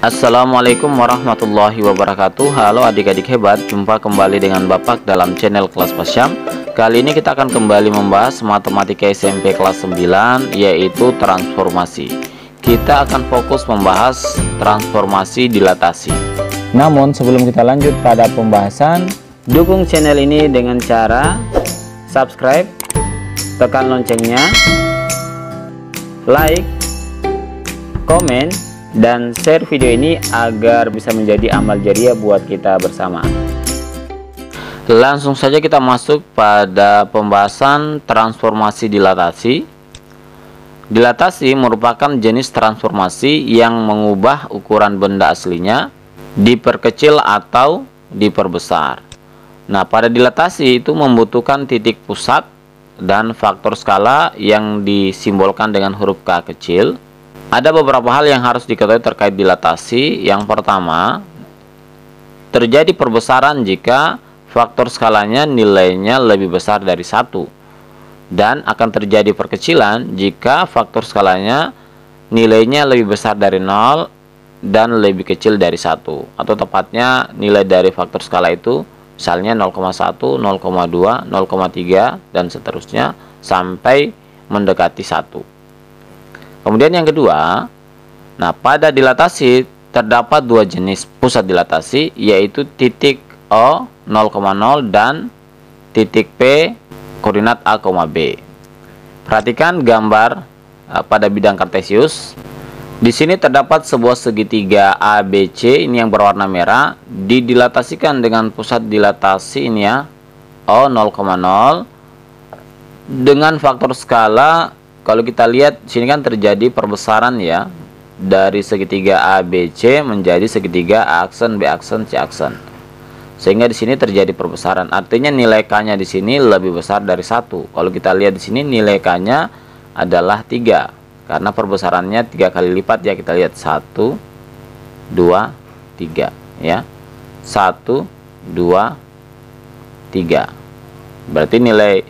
Assalamualaikum warahmatullahi wabarakatuh. Halo adik-adik hebat, jumpa kembali dengan Bapak dalam channel Kelas Pasyam. Kali ini kita akan kembali membahas matematika SMP kelas 9, yaitu transformasi. Kita akan fokus membahas transformasi dilatasi. Namun sebelum kita lanjut pada pembahasan, dukung channel ini dengan cara subscribe, tekan loncengnya, like, komen, dan share video ini agar bisa menjadi amal jariah buat kita bersama. Langsung saja kita masuk pada pembahasan transformasi dilatasi. Dilatasi merupakan jenis transformasi yang mengubah ukuran benda aslinya, diperkecil atau diperbesar. Nah, pada dilatasi itu membutuhkan titik pusat dan faktor skala yang disimbolkan dengan huruf K kecil. Ada beberapa hal yang harus diketahui terkait dilatasi. Yang pertama, terjadi perbesaran jika faktor skalanya nilainya lebih besar dari 1, dan akan terjadi perkecilan jika faktor skalanya nilainya lebih besar dari 0 dan lebih kecil dari 1, atau tepatnya nilai dari faktor skala itu misalnya 0,1, 0,2, 0,3 dan seterusnya sampai mendekati 1. Kemudian yang kedua, nah pada dilatasi terdapat dua jenis pusat dilatasi, yaitu titik O 0,0 dan titik P koordinat A, B. Perhatikan gambar pada bidang kartesius. Di sini terdapat sebuah segitiga ABC ini yang berwarna merah, didilatasikan dengan pusat dilatasi ini ya, O 0,0 dengan faktor skala. Kalau kita lihat sini kan terjadi perbesaran ya, dari segitiga ABC menjadi segitiga A aksen, B aksen, C aksen. Sehingga di sini terjadi perbesaran. Artinya nilai K-nya di sini lebih besar dari 1. Kalau kita lihat di sini nilai K-nya adalah 3. Karena perbesarannya 3 kali lipat ya. Kita lihat 1 2 3 ya. 1 2 3. Berarti nilai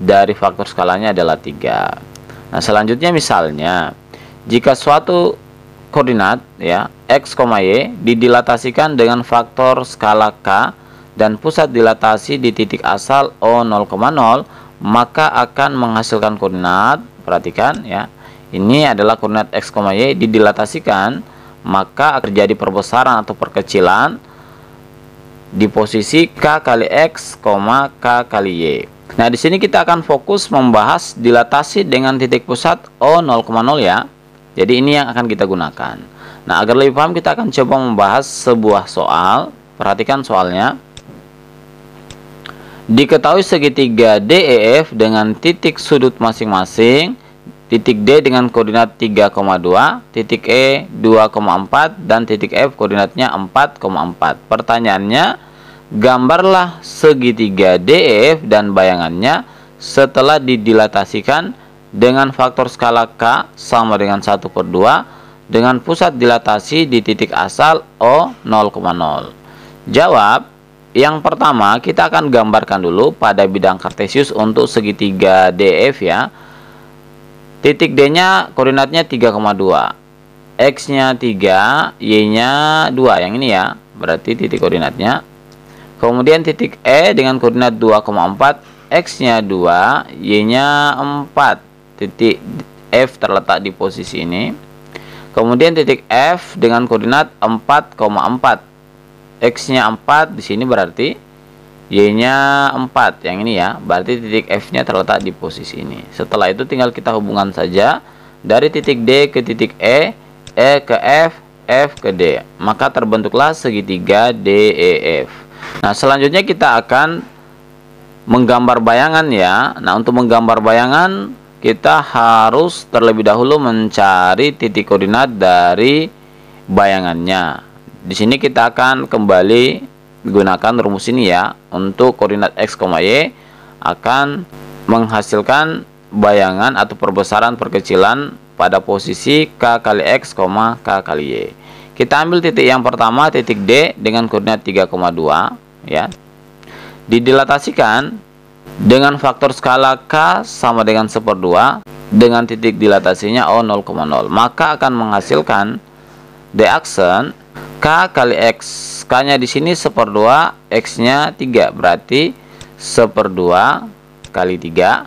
dari faktor skalanya adalah 3. Nah, selanjutnya misalnya jika suatu koordinat ya x, y didilatasikan dengan faktor skala k dan pusat dilatasi di titik asal O 0,0, maka akan menghasilkan koordinat. Perhatikan ya, ini adalah koordinat x, y didilatasikan, maka terjadi perbesaran atau perkecilan di posisi k kali x, k kali y. Nah, di sini kita akan fokus membahas dilatasi dengan titik pusat O 0,0 ya. Jadi ini yang akan kita gunakan. Nah, agar lebih paham kita akan coba membahas sebuah soal. Perhatikan soalnya. Diketahui segitiga DEF dengan titik sudut masing-masing, titik D dengan koordinat 3,2, titik E 2,4 dan titik F koordinatnya 4,4. Pertanyaannya, gambarlah segitiga DEF dan bayangannya setelah didilatasikan dengan faktor skala K sama dengan 1/2 dengan pusat dilatasi di titik asal O 0,0. Jawab. Yang pertama kita akan gambarkan dulu pada bidang kartesius untuk segitiga DEF ya. Titik D nya koordinatnya 3,2, X nya 3, Y nya 2, yang ini ya, berarti titik koordinatnya. Kemudian titik E dengan koordinat 2,4, X-nya 2, Y-nya 4. Titik F terletak di posisi ini. Kemudian titik F dengan koordinat 4,4. X-nya 4 di sini berarti Y-nya 4, yang ini ya. Berarti titik F-nya terletak di posisi ini. Setelah itu tinggal kita hubungkan saja dari titik D ke titik E, E ke F, F ke D. Maka terbentuklah segitiga DEF. Nah, selanjutnya kita akan menggambar bayangan ya. Nah, untuk menggambar bayangan kita harus terlebih dahulu mencari titik koordinat dari bayangannya. Di sini kita akan kembali gunakan rumus ini ya. Untuk koordinat x, y akan menghasilkan bayangan atau perbesaran perkecilan pada posisi k kali x, k kali y. Kita ambil titik yang pertama, titik D dengan koordinat 3,2 ya. Didilatasikan dengan faktor skala K sama dengan 1/2 dengan titik dilatasinya O 0,0, maka akan menghasilkan D aksen, K kali X. K-nya di sini 1/2, X-nya 3, berarti 1/2 kali 3,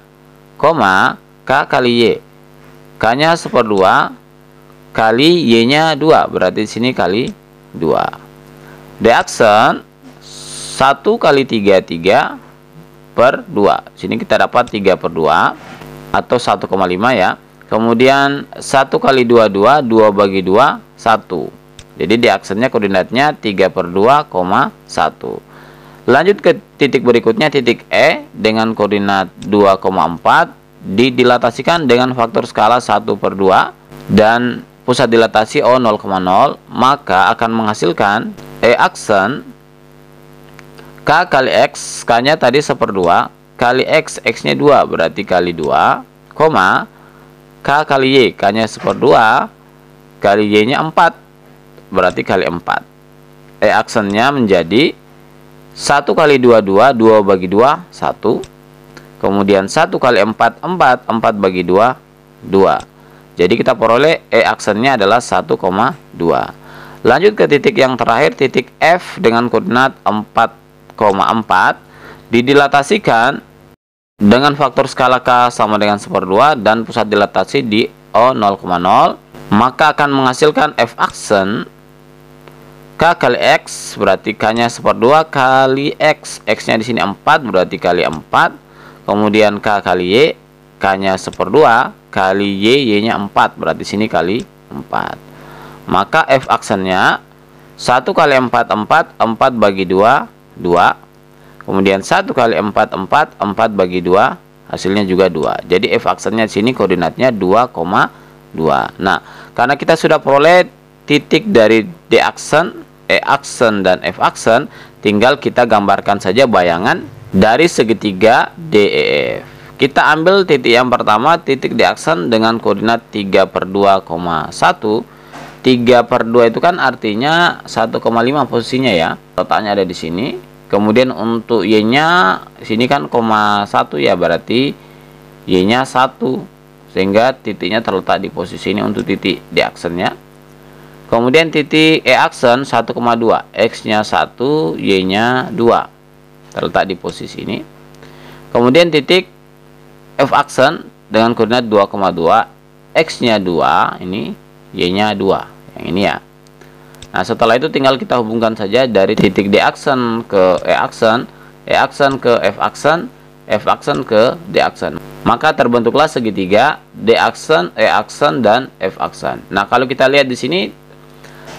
koma, K kali Y. K-nya 1/2 kali Y-nya 2, berarti di sini kali 2. D aksen, 1 kali 3, 3 per 2. Sini kita dapat 3/2 atau 1,5 ya. Kemudian 1 kali 2, 2, 2 bagi 2, 1. Jadi di aksennya koordinatnya 3/2,1. Lanjut ke titik berikutnya, titik E dengan koordinat 2,4 didilatasikan dengan faktor skala 1/2 dan pusat dilatasi O 0,0, maka akan menghasilkan E aksen K kali X, K-nya tadi 1/2 kali X, X-nya 2, berarti kali 2, koma, K kali Y, K-nya 1/2 kali Y-nya 4, berarti kali 4. E aksennya menjadi 1 kali 2, 2, 2 bagi 2, 1. Kemudian 1 kali 4, 4, 4 bagi 2, 2. Jadi kita peroleh E aksennya adalah 1,2. Lanjut ke titik yang terakhir, titik F dengan koordinat 4,4 didilatasikan dengan faktor skala K sama dengan 1/2 dan pusat dilatasi di O 0,0, maka akan menghasilkan F aksen K kali X, berarti K-nya 1/2 kali X, X-nya di sini 4, berarti kali 4. Kemudian K kali Y, K-nya 1/2 kali Y, Y-nya 4, berarti sini kali 4. Maka F aksennya 1 kali 4, 4, 4 bagi 2, 2. Kemudian 1 kali 4, 4, 4 bagi 2, hasilnya juga 2. Jadi F aksennya di sini koordinatnya 2,2. Nah, karena kita sudah peroleh titik dari D aksen, E aksen, dan F aksen, tinggal kita gambarkan saja bayangan dari segitiga DEF. Kita ambil titik yang pertama, titik D aksen dengan koordinat 3/2,1. 3/2 itu kan artinya 1,5 posisinya ya. Letaknya ada di sini. Kemudian untuk Y-nya sini kan 1 ya, berarti Y-nya 1. Sehingga titiknya terletak di posisi ini untuk titik D aksennya. Kemudian titik E aksen 1,2, X-nya 1, Y-nya 2. Terletak di posisi ini. Kemudian titik F aksen dengan koordinat 2,2, X-nya 2, ini Y-nya 2. Yang ini ya. Nah, setelah itu tinggal kita hubungkan saja dari titik D aksen ke E aksen ke F aksen, F aksen ke D aksen. Maka terbentuklah segitiga D aksen, E aksen, dan F aksen. Nah, kalau kita lihat di sini,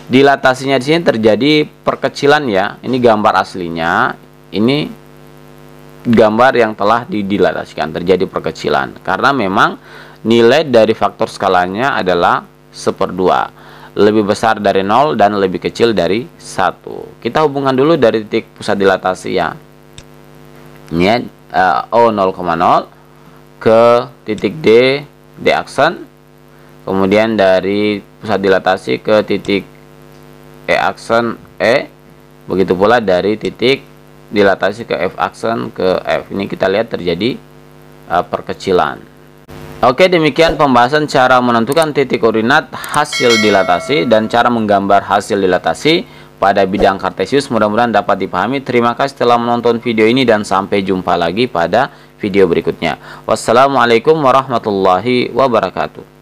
dilatasinya di sini terjadi perkecilan ya. Ini gambar aslinya, ini gambar yang telah didilatasikan, terjadi perkecilan. Karena memang nilai dari faktor skalanya adalah 1/2. Lebih besar dari 0 dan lebih kecil dari 1. Kita hubungkan dulu dari titik pusat dilatasi ya. Ini O 0,0 ke titik D aksen. Kemudian dari pusat dilatasi ke titik E aksen E. Begitu pula dari titik dilatasi ke F aksen ke F. Ini kita lihat terjadi perkecilan. Oke, demikian pembahasan cara menentukan titik koordinat hasil dilatasi dan cara menggambar hasil dilatasi pada bidang kartesius. Mudah-mudahan dapat dipahami. Terima kasih telah menonton video ini dan sampai jumpa lagi pada video berikutnya. Wassalamualaikum warahmatullahi wabarakatuh.